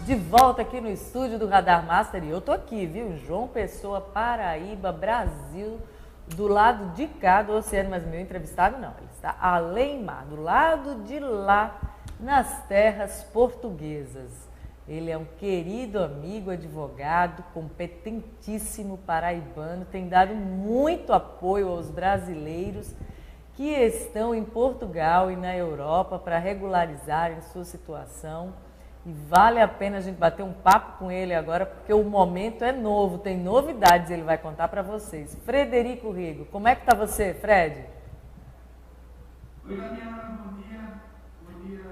de volta aqui no estúdio do Radar Master e eu tô aqui, viu? João Pessoa, Paraíba, Brasil, do lado de cá do oceano, mas meu entrevistado não, ele está além mar, do lado de lá, nas terras portuguesas. Ele é um querido amigo, advogado, competentíssimo paraibano, tem dado muito apoio aos brasileiros que estão em Portugal e na Europa para regularizarem sua situação. E vale a pena a gente bater um papo com ele agora, porque o momento é novo, tem novidades, ele vai contar para vocês. Frederico Rigo, como é que está você, Fred? Oi, Daniela, bom dia. Bom dia,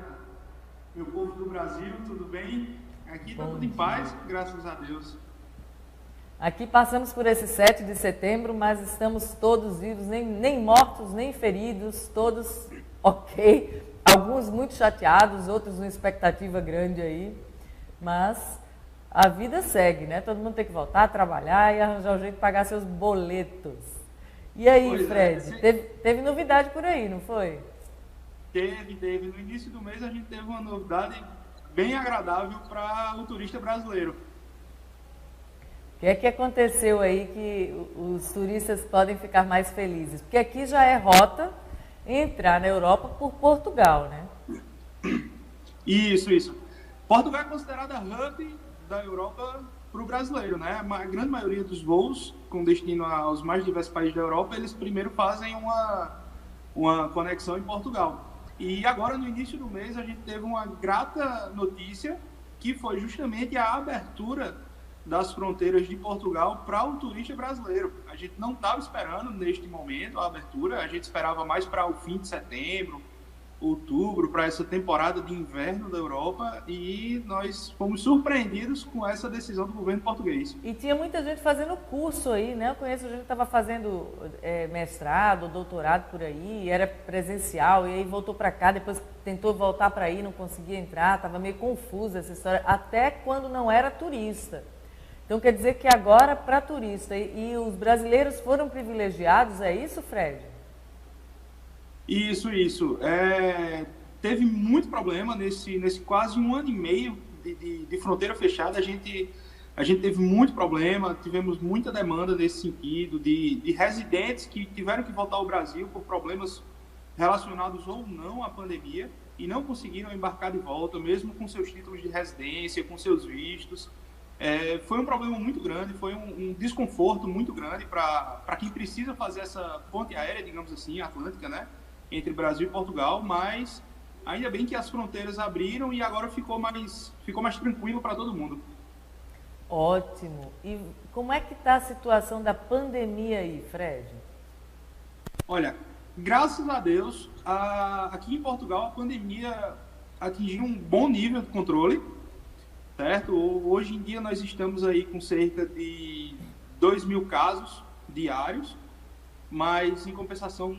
meu povo do Brasil, tudo bem? Aqui está tudo em paz, graças a Deus. Aqui passamos por esse 7 de setembro, mas estamos todos vivos, nem mortos, nem feridos, todos ok. Alguns muito chateados, outros uma expectativa grande aí, mas a vida segue, né? Todo mundo tem que voltar a trabalhar e arranjar um jeito de pagar seus boletos. E aí, Pois Fred, teve novidade por aí, não foi? Teve. No início do mês a gente teve uma novidade bem agradável para o turista brasileiro. O que é que aconteceu aí que os turistas podem ficar mais felizes? Porque aqui já é rota entrar na Europa por Portugal, né? Isso. Portugal é considerada hub da Europa para o brasileiro, né? A grande maioria dos voos com destino aos mais diversos países da Europa, eles primeiro fazem uma conexão em Portugal. E agora, no início do mês, a gente teve uma grata notícia, que foi justamente a abertura das fronteiras de Portugal para o turista brasileiro. A gente não estava esperando, neste momento, a abertura. A gente esperava mais para o fim de setembro, outubro, para essa temporada de inverno da Europa, e nós fomos surpreendidos com essa decisão do governo português. E tinha muita gente fazendo curso aí, né? Eu conheço gente que estava fazendo mestrado, doutorado por aí, era presencial, e aí voltou para cá, depois tentou voltar para aí, não conseguia entrar, estava meio confusa essa história, até quando não era turista. Então quer dizer que agora para turista e os brasileiros foram privilegiados, é isso, Fred? Isso. Teve muito problema nesse quase um ano e meio de fronteira fechada. A gente teve muito problema, tivemos muita demanda nesse sentido, de residentes que tiveram que voltar ao Brasil por problemas relacionados ou não à pandemia e não conseguiram embarcar de volta, mesmo com seus títulos de residência, com seus vistos. Foi um problema muito grande, foi um desconforto muito grande para quem precisa fazer essa ponte aérea, digamos assim, atlântica, né, entre Brasil e Portugal, mas ainda bem que as fronteiras abriram e agora ficou mais tranquilo para todo mundo. Ótimo. E como é que está a situação da pandemia aí, Fred? Olha, graças a Deus, aqui em Portugal a pandemia atingiu um bom nível de controle. Certo? Hoje em dia nós estamos aí com cerca de 2.000 casos diários, mas em compensação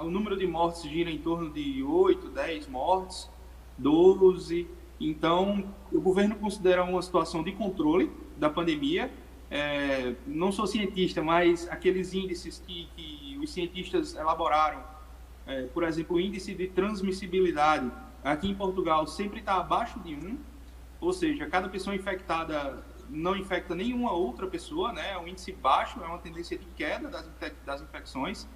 o número de mortes gira em torno de 8, 10 mortes, 12. Então o governo considera uma situação de controle da pandemia. Não sou cientista, mas aqueles índices que os cientistas elaboraram, por exemplo, o índice de transmissibilidade aqui em Portugal sempre está abaixo de 1. Ou seja, cada pessoa infectada não infecta nenhuma outra pessoa, né? É um índice baixo, é uma tendência de queda das infecções.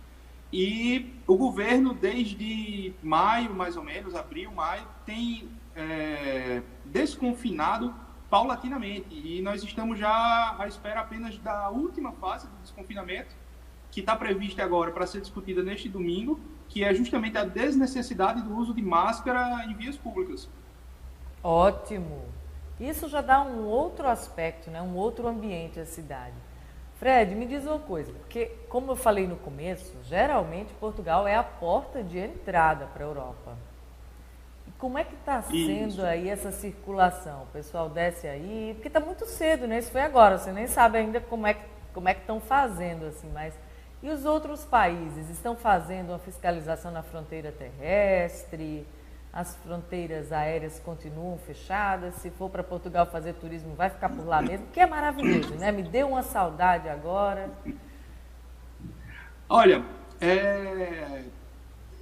E o governo, desde maio, mais ou menos, abril, maio, tem desconfinado paulatinamente. E nós estamos já à espera apenas da última fase do desconfinamento, que está prevista agora para ser discutida neste domingo, que é justamente a desnecessidade do uso de máscara em vias públicas. Ótimo. Isso já dá um outro aspecto, né? Um outro ambiente à cidade. Fred, me diz uma coisa, porque como eu falei no começo, geralmente Portugal é a porta de entrada para a Europa. E como é que está sendo aí essa circulação? O pessoal desce aí, porque está muito cedo, né? Isso foi agora, você nem sabe ainda como é que estão fazendo, assim, mas... E os outros países estão fazendo uma fiscalização na fronteira terrestre? As fronteiras aéreas continuam fechadas? Se for para Portugal fazer turismo, vai ficar por lá mesmo? Que é maravilhoso, né? Me deu uma saudade agora. Olha,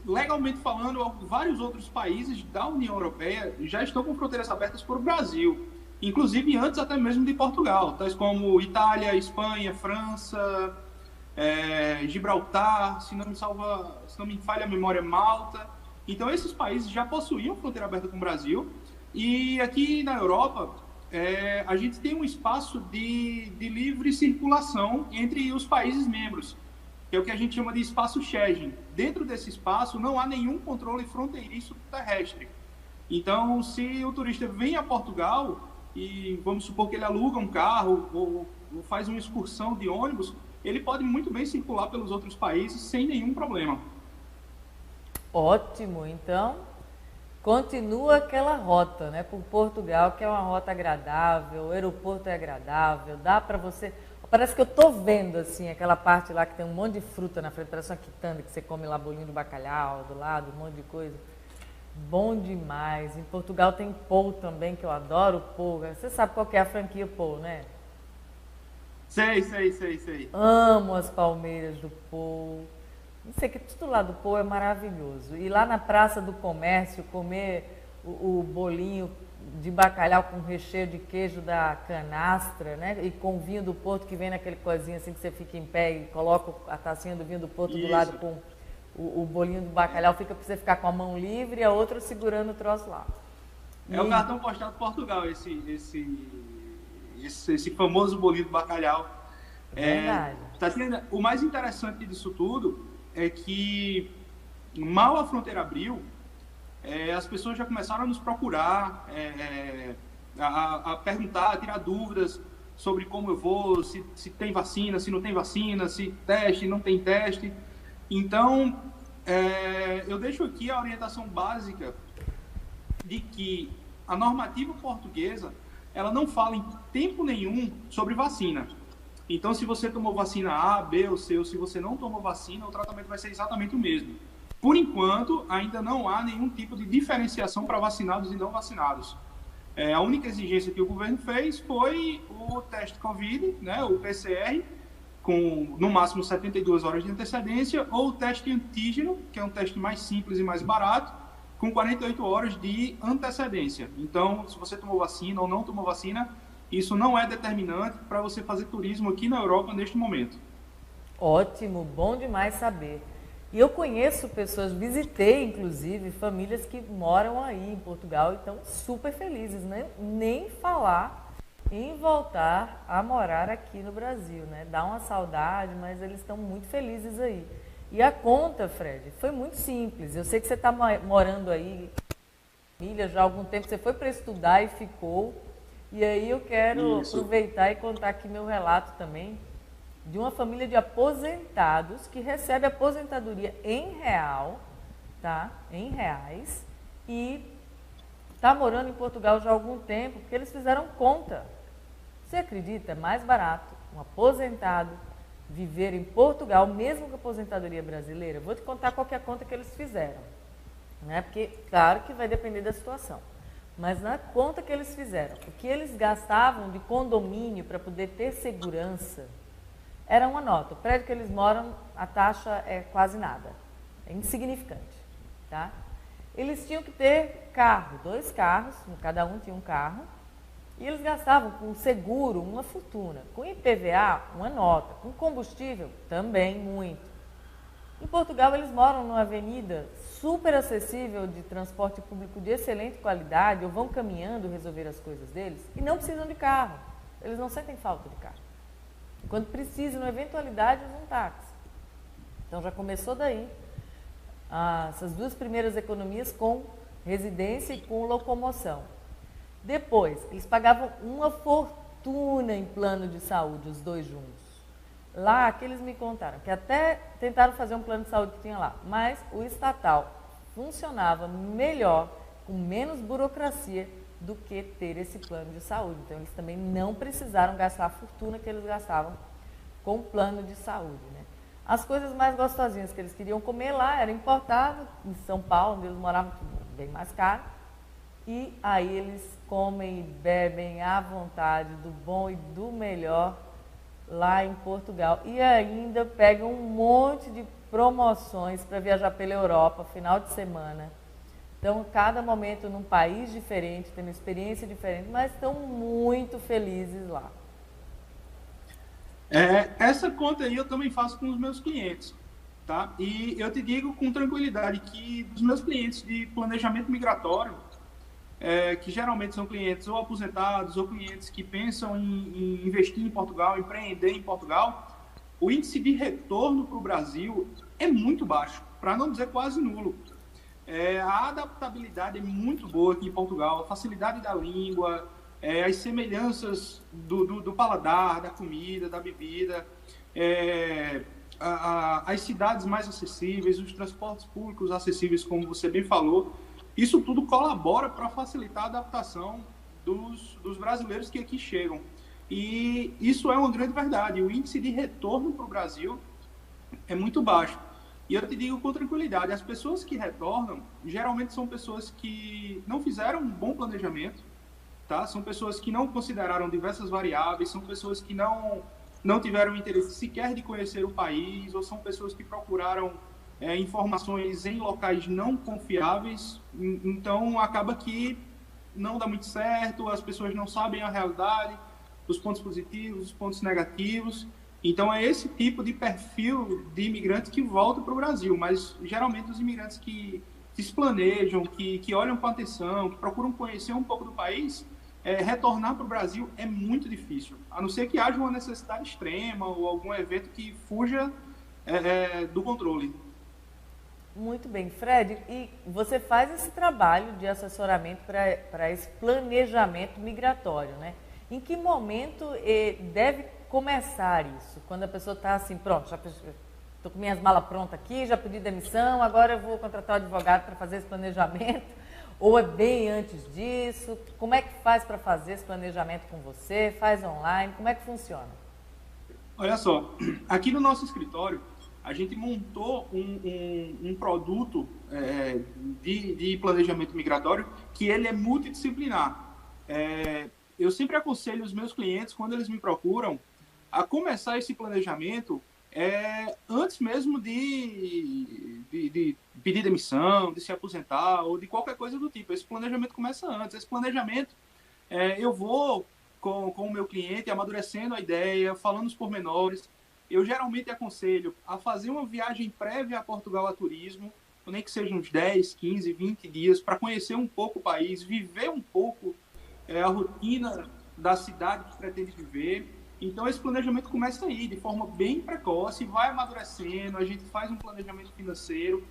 legalmente falando, vários outros países da União Europeia já estão com fronteiras abertas para o Brasil. inclusive antes até mesmo de Portugal, tais como Itália, Espanha, França, Gibraltar, se não me falha a memória, Malta. Então esses países já possuíam fronteira aberta com o Brasil, e aqui na Europa a gente tem um espaço de livre circulação entre os países membros, que é o que a gente chama de espaço Schengen. Dentro desse espaço não há nenhum controle fronteiriço terrestre. Então, se o turista vem a Portugal e vamos supor que ele aluga um carro ou faz uma excursão de ônibus, ele pode muito bem circular pelos outros países sem nenhum problema. Ótimo, então continua aquela rota, né, por Portugal, que é uma rota agradável, o aeroporto é agradável, dá para você... Parece que eu estou vendo, assim, aquela parte lá que tem um monte de fruta na frente, parece uma quitanda que você come lá bolinho do bacalhau do lado, um monte de coisa. Bom demais. Em Portugal tem Pou também, que eu adoro Pou. Você sabe qual que é a franquia Pou, né? Sei. Amo as palmeiras do Pou. Não sei, que tudo lá do Pou é maravilhoso. E lá na Praça do Comércio, comer o bolinho de bacalhau com recheio de queijo da canastra, né? E com vinho do Porto, que vem naquele coisinho assim que você fica em pé e coloca a tacinha do vinho do Porto do lado com o bolinho do bacalhau, fica para você ficar com a mão livre e a outra segurando o troço lá. É o cartão postal de Portugal, esse famoso bolinho do bacalhau. Verdade. Tatiana, o mais interessante disso tudo é que mal a fronteira abriu, as pessoas já começaram a nos procurar, a perguntar, a tirar dúvidas sobre como eu vou, se tem vacina, se não tem vacina, se teste, não tem teste. Então, eu deixo aqui a orientação básica de que a normativa portuguesa, ela não fala em tempo nenhum sobre vacina. Então, se você tomou vacina A, B ou C, ou se você não tomou vacina, o tratamento vai ser exatamente o mesmo. Por enquanto, ainda não há nenhum tipo de diferenciação para vacinados e não vacinados. A única exigência que o governo fez foi o teste COVID, né, o PCR, com no máximo 72 horas de antecedência, ou o teste antígeno, que é um teste mais simples e mais barato, com 48 horas de antecedência. Então, se você tomou vacina ou não tomou vacina, isso não é determinante para você fazer turismo aqui na Europa neste momento. Ótimo, bom demais saber. E eu conheço pessoas, visitei inclusive famílias que moram aí em Portugal e estão super felizes, né? Nem falar em voltar a morar aqui no Brasil, né? Dá uma saudade, mas eles estão muito felizes aí. E a conta, Fred, foi muito simples. Eu sei que você está morando aí, família, já há algum tempo, você foi para estudar e ficou. E aí eu quero aproveitar e contar aqui meu relato também de uma família de aposentados que recebe aposentadoria em real, tá? Em reais, e está morando em Portugal já há algum tempo, porque eles fizeram conta. Você acredita? É mais barato um aposentado viver em Portugal, mesmo com aposentadoria brasileira? Vou te contar qual que é a conta que eles fizeram, né? Porque, claro que vai depender da situação. Mas na conta que eles fizeram, o que eles gastavam de condomínio para poder ter segurança, era uma nota. O prédio que eles moram, a taxa é quase nada, é insignificante, tá? Eles tinham que ter carro, 2 carros, cada um tinha um carro, e eles gastavam com seguro uma fortuna, com IPVA uma nota, com combustível também muito. Em Portugal eles moram numa avenida super acessível de transporte público de excelente qualidade, ou vão caminhando resolver as coisas deles, e não precisam de carro, eles não sentem falta de carro. Quando precisam, na eventualidade, usam um táxi. Então já começou daí. Essas 2 primeiras economias com residência e com locomoção. Depois, eles pagavam uma fortuna em plano de saúde, os 2 juntos. Lá, que eles me contaram, que até tentaram fazer um plano de saúde que tinha lá, mas o estatal funcionava melhor, com menos burocracia, do que ter esse plano de saúde. Então, eles também não precisaram gastar a fortuna que eles gastavam com o plano de saúde, né? As coisas mais gostosinhas que eles queriam comer lá era importado, em São Paulo, onde eles moravam, bem mais caro. E aí eles comem e bebem à vontade do bom e do melhor lá em Portugal. E ainda pegam um monte de promoções para viajar pela Europa, final de semana, Então, cada momento num país diferente, tendo experiência diferente, mas estão muito felizes lá. Essa conta aí eu também faço com os meus clientes, tá? E eu te digo com tranquilidade que dos meus clientes de planejamento migratório, que geralmente são clientes ou aposentados ou clientes que pensam em investir em Portugal, empreender em Portugal, o índice de retorno para o Brasil é muito baixo, para não dizer quase nulo. A adaptabilidade é muito boa aqui em Portugal, a facilidade da língua, as semelhanças do paladar, da comida, da bebida, as cidades mais acessíveis, os transportes públicos acessíveis, como você bem falou, isso tudo colabora para facilitar a adaptação dos brasileiros que aqui chegam. E isso é uma grande verdade. O índice de retorno para o Brasil é muito baixo. E eu te digo com tranquilidade, as pessoas que retornam, geralmente são pessoas que não fizeram um bom planejamento, tá? São pessoas que não consideraram diversas variáveis, são pessoas que não tiveram interesse sequer de conhecer o país, ou são pessoas que procuraram informações em locais não confiáveis. Então, acaba que não dá muito certo, as pessoas não sabem a realidade, os pontos positivos, os pontos negativos. Então, é esse tipo de perfil de imigrante que volta para o Brasil, mas geralmente os imigrantes que se planejam, que olham com atenção, que procuram conhecer um pouco do país, retornar para o Brasil é muito difícil, a não ser que haja uma necessidade extrema ou algum evento que fuja do controle. Muito bem, Fred, e você faz esse trabalho de assessoramento para esse planejamento migratório, né? Em que momento deve começar isso? Quando a pessoa está assim, pronto, já estou com minhas malas prontas aqui, já pedi demissão, agora eu vou contratar um advogado para fazer esse planejamento, ou é bem antes disso? Como é que faz para fazer esse planejamento com você? Faz online? Como é que funciona? Olha só, aqui no nosso escritório, a gente montou um produto de planejamento migratório que ele é multidisciplinar. Eu sempre aconselho os meus clientes, quando eles me procuram, a começar esse planejamento antes mesmo de pedir demissão, de se aposentar ou de qualquer coisa do tipo. Esse planejamento começa antes. Esse planejamento, eu vou com o meu cliente amadurecendo a ideia, falando os pormenores. Eu geralmente aconselho a fazer uma viagem prévia a Portugal a turismo, nem que seja uns 10, 15, 20 dias, para conhecer um pouco o país, viver um pouco a rotina da cidade que pretende viver. Então, esse planejamento começa aí, de forma bem precoce, vai amadurecendo, a gente faz um planejamento financeiro.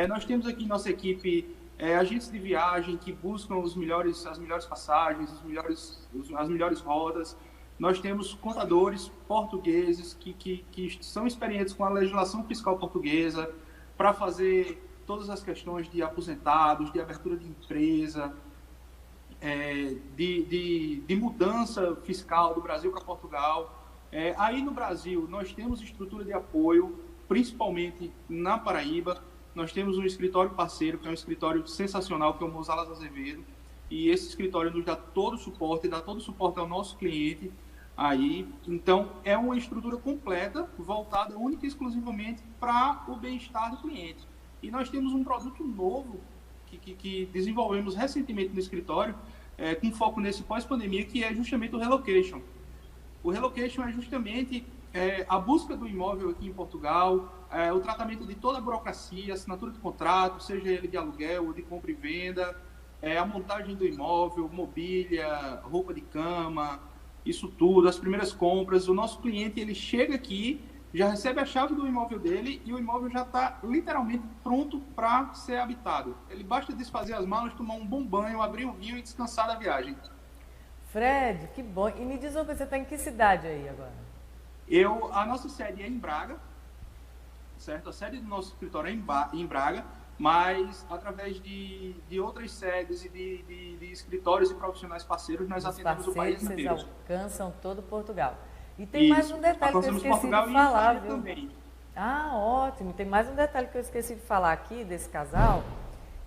Nós temos aqui em nossa equipe agentes de viagem que buscam as melhores passagens, as melhores rotas. Nós temos contadores portugueses que são experientes com a legislação fiscal portuguesa para fazer todas as questões de aposentados, de abertura de empresa, de mudança fiscal do Brasil para Portugal. Aí no Brasil, nós temos estrutura de apoio, principalmente na Paraíba. Nós temos um escritório parceiro, que é um escritório sensacional, que é o Mozalas Azevedo. E esse escritório nos dá todo o suporte, dá todo o suporte ao nosso cliente aí. Então, é uma estrutura completa, voltada única e exclusivamente para o bem-estar do cliente. E nós temos um produto novo que desenvolvemos recentemente no escritório, com foco nesse pós-pandemia, que é justamente o relocation. O relocation é justamente a busca do imóvel aqui em Portugal, o tratamento de toda a burocracia, assinatura de contrato, seja ele de aluguel ou de compra e venda, a montagem do imóvel, mobília, roupa de cama, isso tudo, as primeiras compras. O nosso cliente, ele chega aqui, já recebe a chave do imóvel dele e o imóvel já está literalmente pronto para ser habitado. Ele basta desfazer as malas, tomar um bom banho, abrir um vinho e descansar da viagem. Fred, que bom. E me diz uma coisa, você está em que cidade aí agora? A nossa sede é em Braga, certo? A sede do nosso escritório é em Braga, mas através de outras sedes e de escritórios e profissionais parceiros, nós atendemos o país inteiro. Vocês alcançam todo Portugal. E tem mais um detalhe que eu esqueci Portugal de falar, viu? Também. Ah, ótimo. Tem mais um detalhe que eu esqueci de falar aqui desse casal,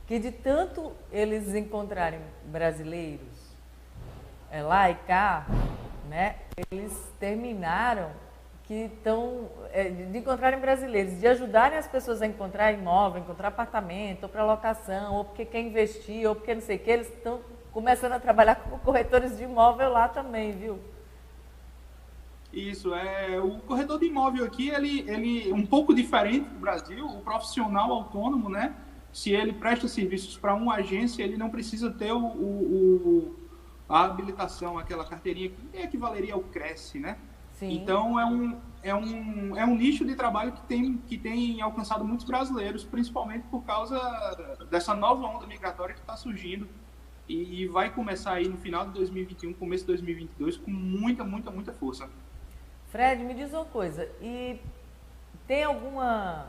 que de tanto eles encontrarem brasileiros lá e cá, né, eles terminaram que estão, de encontrarem brasileiros, de ajudarem as pessoas a encontrar imóvel, encontrar apartamento, ou para locação, ou porque quer investir, ou porque não sei o que, eles estão começando a trabalhar como corretores de imóvel lá também, viu? Isso, o corretor de imóvel aqui, ele um pouco diferente do Brasil, o profissional autônomo, né? Se ele presta serviços para uma agência, ele não precisa ter a habilitação, aquela carteirinha que equivaleria ao Cresce, né? Sim. Então, é um nicho de trabalho que tem alcançado muitos brasileiros, principalmente por causa dessa nova onda migratória que está surgindo e vai começar aí no final de 2021, começo de 2022, com muita, muita, muita força. Fred, me diz uma coisa, e tem alguma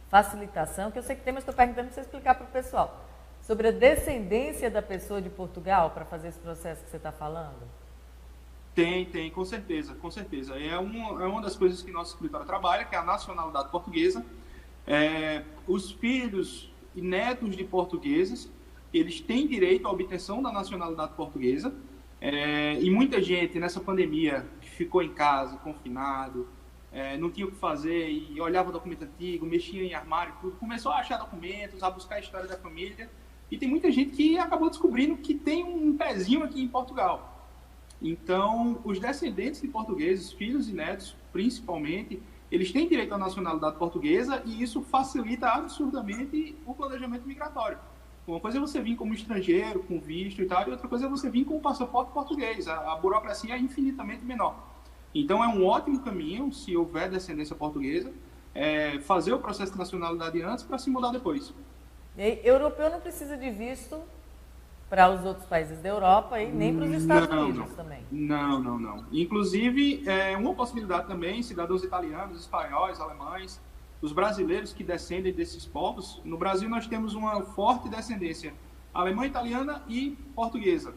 facilitação, que eu sei que tem, mas estou perguntando para você explicar para o pessoal, sobre a descendência da pessoa de Portugal para fazer esse processo que você está falando? Tem, com certeza, com certeza. É uma das coisas que nosso escritório trabalha, que é a nacionalidade portuguesa. Os filhos e netos de portugueses, eles têm direito à obtenção da nacionalidade portuguesa. E muita gente nessa pandemia ficou em casa, confinado, não tinha o que fazer e olhava documento antigo, mexia em armário, tudo, começou a achar documentos, a buscar a história da família. E tem muita gente que acabou descobrindo que tem um pezinho aqui em Portugal. Então, os descendentes de portugueses, filhos e netos, principalmente, eles têm direito à nacionalidade portuguesa e isso facilita absurdamente o planejamento migratório. Uma coisa é você vir como estrangeiro, com visto e tal, e outra coisa é você vir com o passaporte português. A burocracia é infinitamente menor. Então, é um ótimo caminho, se houver descendência portuguesa, fazer o processo de nacionalidade antes para se mudar depois. E europeu não precisa de visto para os outros países da Europa e nem para os Estados Unidos também. Não. Inclusive, uma possibilidade também, cidadãos italianos, espanhóis, alemães, os brasileiros que descendem desses povos. No Brasil nós temos uma forte descendência alemã, italiana e portuguesa.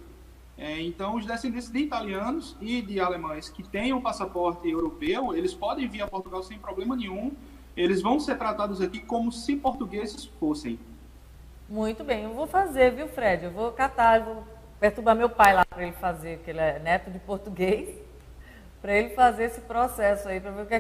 Então, os descendentes de italianos e de alemães que tenham passaporte europeu, eles podem vir a Portugal sem problema nenhum. Eles vão ser tratados aqui como se portugueses fossem. Muito bem, eu vou fazer, viu, Fred? Eu vou catar, eu vou perturbar meu pai lá para ele fazer, que ele é neto de português, para ele fazer esse processo aí, para ver o que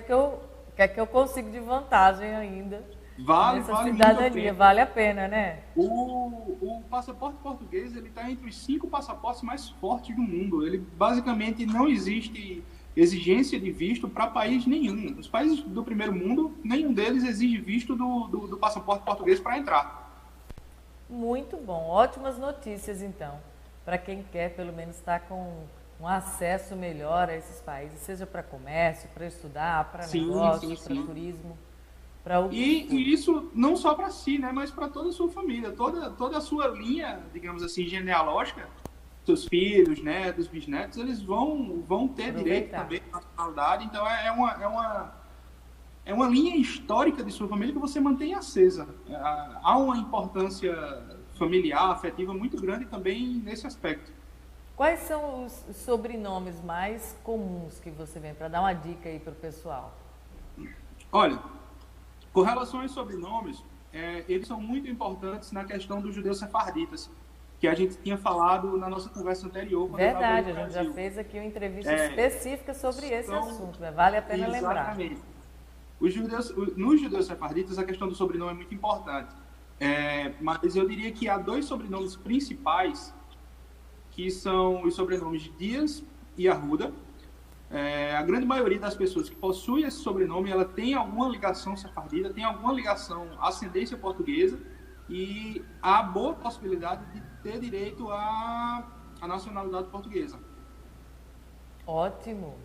é que eu consigo de vantagem ainda. Vale cidadania, vale a pena, né? O passaporte português, ele está entre os 5 passaportes mais fortes do mundo. Ele basicamente não existe exigência de visto para país nenhum. Os países do primeiro mundo, nenhum deles exige visto do passaporte português para entrar. Muito bom, ótimas notícias então, para quem quer pelo menos estar com um acesso melhor a esses países, seja para comércio, para estudar, para negócios, para turismo. E isso não só para si, né, mas para toda a sua família, toda a sua linha, digamos assim, genealógica, seus filhos, netos, bisnetos, eles vão ter direito também à nacionalidade. Então é uma linha histórica de sua família que você mantém acesa. Há uma importância familiar, afetiva muito grande também nesse aspecto. Quais são os sobrenomes mais comuns que você vê, para dar uma dica aí para o pessoal? Olha, com relação aos sobrenomes, eles são muito importantes na questão dos judeus sefarditas, que a gente tinha falado na nossa conversa anterior. Verdade, a gente já fez aqui uma entrevista específica sobre esse assunto, vale a pena lembrar. Exatamente. Nos judeus sefarditas, a questão do sobrenome é muito importante. Mas eu diria que há 2 sobrenomes principais, que são os sobrenomes Dias e Arruda. A grande maioria das pessoas que possuem esse sobrenome, ela tem alguma ligação sefardita, tem alguma ligação ascendência portuguesa, e há boa possibilidade de ter direito à nacionalidade portuguesa. Ótimo.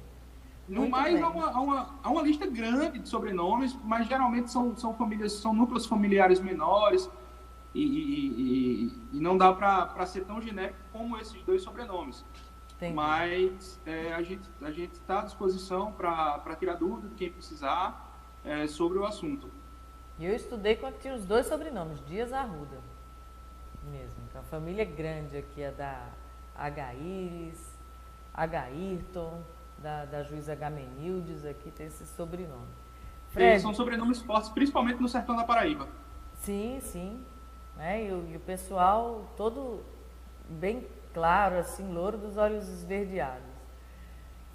No mais, há uma lista grande de sobrenomes, mas geralmente são núcleos familiares menores e não dá para ser tão genérico como esses 2 sobrenomes. Entendi. Mas a gente está à disposição para tirar dúvida de quem precisar sobre o assunto. E eu estudei quando tinha os 2 sobrenomes, Dias Arruda mesmo. Então, a família grande aqui é da Agaíris, Agaírton, da juíza Gamenildes, aqui tem esse sobrenome. Fred, são sobrenomes fortes, principalmente no sertão da Paraíba. Sim. E o pessoal todo bem claro, assim, louro dos olhos esverdeados.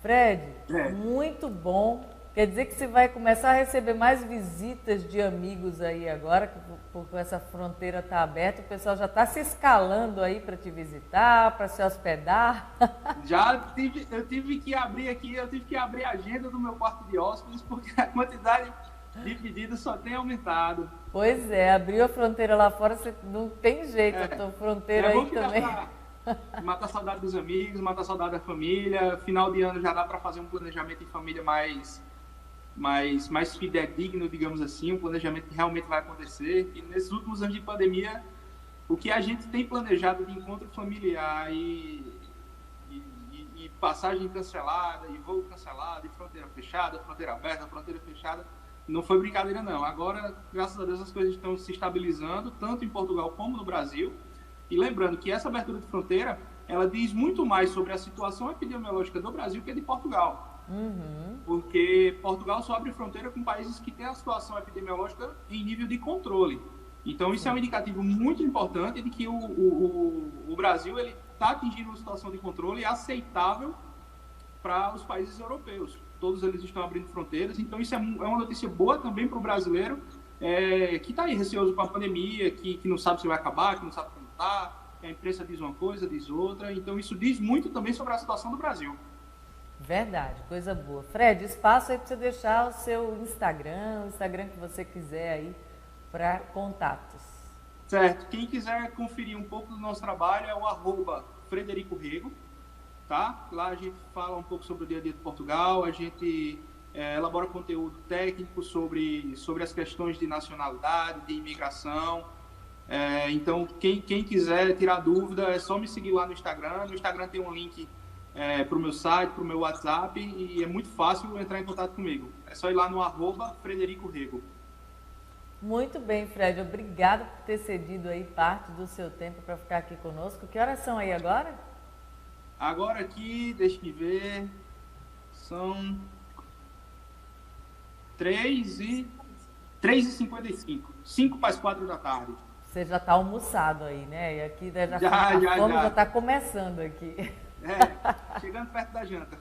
Fred, muito bom Quer dizer que você vai começar a receber mais visitas de amigos aí agora, que por essa fronteira está aberta, o pessoal já está se escalando aí para te visitar, para se hospedar. Eu tive que abrir a agenda do meu quarto de hóspedes, porque a quantidade de pedidos só tem aumentado. Pois é, abriu a fronteira lá fora, você não tem jeito, a tua fronteira aí também. Matar a saudade dos amigos, matar a saudade da família. Final de ano já dá para fazer um planejamento em família mais fidedigno, digamos assim, um planejamento que realmente vai acontecer. E nesses últimos anos de pandemia, o que a gente tem planejado de encontro familiar e passagem cancelada, e voo cancelado, e fronteira fechada, fronteira aberta, fronteira fechada, não foi brincadeira não. Agora, graças a Deus, as coisas estão se estabilizando, tanto em Portugal como no Brasil. E lembrando que essa abertura de fronteira, ela diz muito mais sobre a situação epidemiológica do Brasil que a de Portugal. Porque Portugal só abre fronteira com países que têm a situação epidemiológica em nível de controle. Então, isso é um indicativo muito importante de que o Brasil está atingindo uma situação de controle aceitável para os países europeus. Todos eles estão abrindo fronteiras, então isso é uma notícia boa também para o brasileiro que está aí receoso com a pandemia, que não sabe se vai acabar, que não sabe como está, que a imprensa diz uma coisa, diz outra. Então, isso diz muito também sobre a situação do Brasil. Verdade, coisa boa. Fred, espaço aí para você deixar o seu Instagram, o Instagram que você quiser aí para contatos. Certo. Quem quiser conferir um pouco do nosso trabalho é o @FredericoRego, tá? Lá a gente fala um pouco sobre o dia a dia de Portugal, a gente elabora conteúdo técnico sobre as questões de nacionalidade, de imigração. Então, quem quiser tirar dúvida, é só me seguir lá no Instagram. No Instagram tem um link para o meu site, para o meu WhatsApp, e é muito fácil entrar em contato comigo. É só ir lá no @FredericoRego. Muito bem, Fred. Obrigado por ter cedido aí parte do seu tempo para ficar aqui conosco. Que horas são aí agora? Agora aqui, deixa eu ver, são 3h55, 5 para as 4 da tarde. Você já está almoçado aí, né? E aqui já está começando aqui. Chegando perto da janta.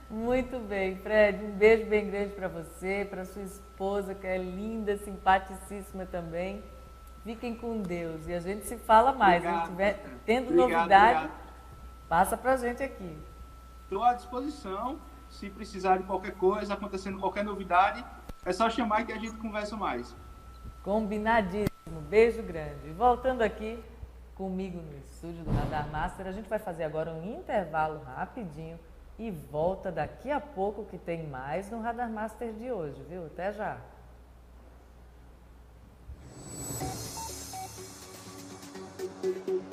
Muito bem, Fred. Um beijo bem grande para você, para sua esposa, que é linda, simpaticíssima também. Fiquem com Deus. E a gente se fala mais. Se estiver tendo novidade, passa para a gente aqui. Estou à disposição. Se precisar de qualquer coisa, acontecendo qualquer novidade, é só chamar que a gente conversa mais. Combinadíssimo. Beijo grande. E voltando aqui comigo no estúdio do Radar Master, a gente vai fazer agora um intervalo rapidinho e volta daqui a pouco que tem mais no Radar Master de hoje, viu? Até já!